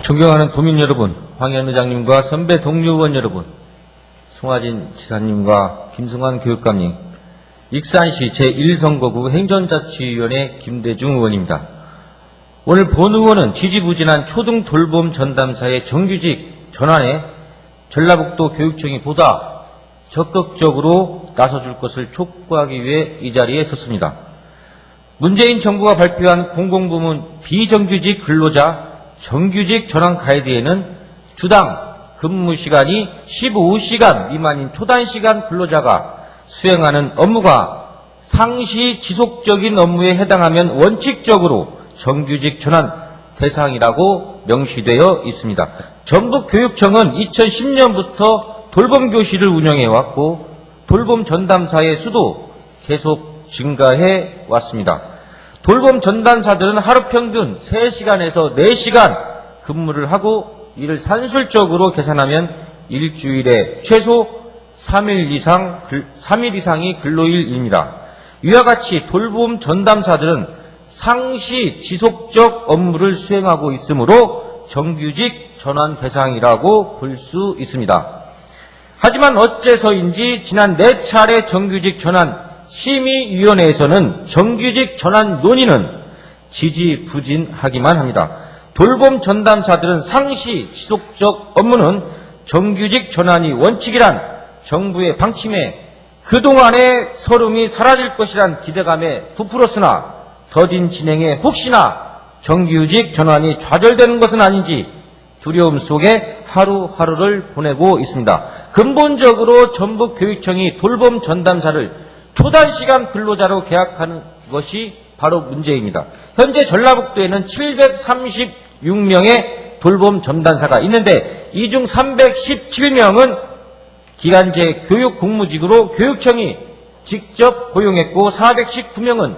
존경하는 도민 여러분, 황현 의장님과 선배 동료 의원 여러분, 송하진 지사님과 김승환 교육감님, 익산시 제1선거구 행정자치위원회 김대중 의원입니다. 오늘 본 의원은 지지부진한 초등 돌봄 전담사의 정규직 전환에 전라북도 교육청이 보다 적극적으로 나서줄 것을 촉구하기 위해 이 자리에 섰습니다. 문재인 정부가 발표한 공공부문 비정규직 근로자 정규직 전환 가이드에는 주당 근무시간이 15시간 미만인 초단시간 근로자가 수행하는 업무가 상시 지속적인 업무에 해당하면 원칙적으로 정규직 전환 대상이라고 명시되어 있습니다. 전북교육청은 2010년부터 돌봄교실을 운영해왔고 돌봄 전담사의 수도 계속 증가해 왔습니다. 돌봄 전담사들은 하루 평균 3시간에서 4시간 근무를 하고 이를 산술적으로 계산하면 일주일에 최소 3일 이상이 근로일입니다. 이와 같이 돌봄 전담사들은 상시 지속적 업무를 수행하고 있으므로 정규직 전환 대상이라고 볼 수 있습니다. 하지만 어째서인지 지난 4차례 정규직 전환 심의위원회에서는 정규직 전환 논의는 지지부진하기만 합니다. 돌봄 전담사들은 상시 지속적 업무는 정규직 전환이 원칙이란 정부의 방침에 그동안의 서름이 사라질 것이란 기대감에 부풀었으나 더딘 진행에 혹시나 정규직 전환이 좌절되는 것은 아닌지 두려움 속에 하루하루를 보내고 있습니다. 근본적으로 전북교육청이 돌봄 전담사를 초단시간 근로자로 계약하는 것이 바로 문제입니다. 현재 전라북도에는 736명의 돌봄 전담사가 있는데 이 중 317명은 기간제 교육 공무직으로 교육청이 직접 고용했고 419명은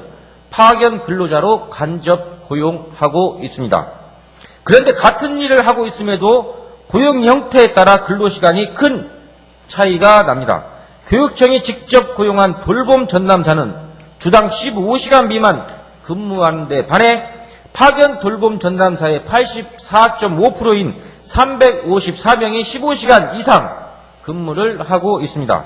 파견 근로자로 간접 고용하고 있습니다. 그런데 같은 일을 하고 있음에도 고용 형태에 따라 근로시간이 큰 차이가 납니다. 교육청이 직접 고용한 돌봄 전담사는 주당 15시간 미만 근무하는 데 반해 파견 돌봄 전담사의 84.5%인 354명이 15시간 이상 근무를 하고 있습니다.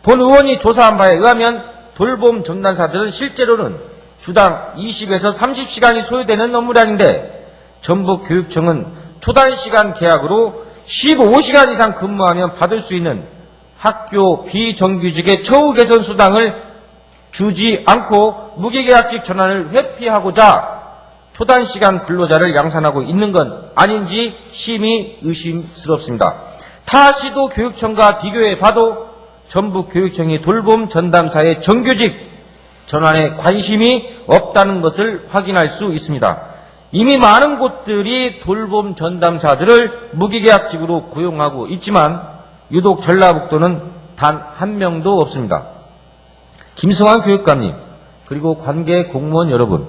본 의원이 조사한 바에 의하면 돌봄 전담사들은 실제로는 주당 20에서 30시간이 소요되는 업무량인데 전북교육청은 초단시간 계약으로 15시간 이상 근무하면 받을 수 있는 학교 비정규직의 처우 개선 수당을 주지 않고 무기계약직 전환을 회피하고자 초단시간 근로자를 양산하고 있는 건 아닌지 심히 의심스럽습니다. 타 시도 교육청과 비교해 봐도 전북교육청이 돌봄 전담사의 정규직 전환에 관심이 없다는 것을 확인할 수 있습니다. 이미 많은 곳들이 돌봄 전담사들을 무기계약직으로 고용하고 있지만 유독 전라북도는 단 한 명도 없습니다. 김승환 교육감님 그리고 관계 공무원 여러분,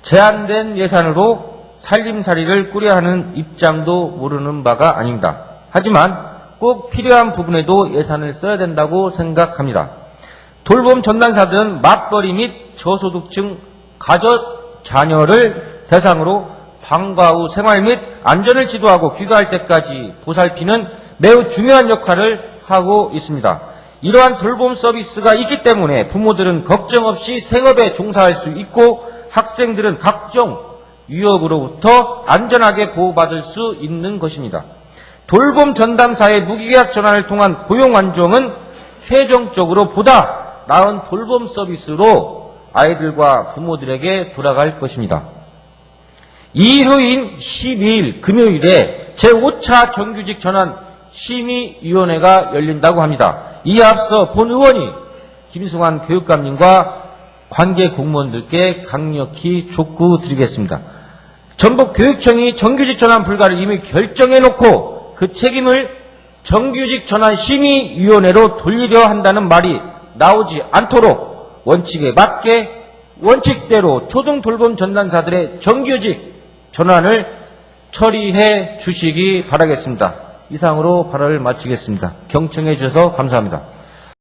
제한된 예산으로 살림살이를 꾸려야 하는 입장도 모르는 바가 아닙니다. 하지만 꼭 필요한 부분에도 예산을 써야 된다고 생각합니다. 돌봄 전담사들은 맞벌이 및 저소득층 가족 자녀를 대상으로 방과 후 생활 및 안전을 지도하고 귀가할 때까지 보살피는 매우 중요한 역할을 하고 있습니다. 이러한 돌봄 서비스가 있기 때문에 부모들은 걱정 없이 생업에 종사할 수 있고 학생들은 각종 위협으로부터 안전하게 보호받을 수 있는 것입니다. 돌봄 전담사의 무기계약 전환을 통한 고용 안정은 최종적으로 보다 나은 돌봄 서비스로 아이들과 부모들에게 돌아갈 것입니다. 이후인 12일 금요일에 제5차 정규직 전환 심의위원회가 열린다고 합니다. 이에 앞서 본 의원이 김승환 교육감님과 관계 공무원들께 강력히 촉구드리겠습니다. 전북교육청이 정규직 전환 불가를 이미 결정해놓고 그 책임을 정규직 전환 심의위원회로 돌리려 한다는 말이 나오지 않도록 원칙에 맞게 원칙대로 초등 돌봄 전담사들의 정규직 전환을 처리해 주시기 바라겠습니다. 이상으로 발언을 마치겠습니다. 경청해 주셔서 감사합니다.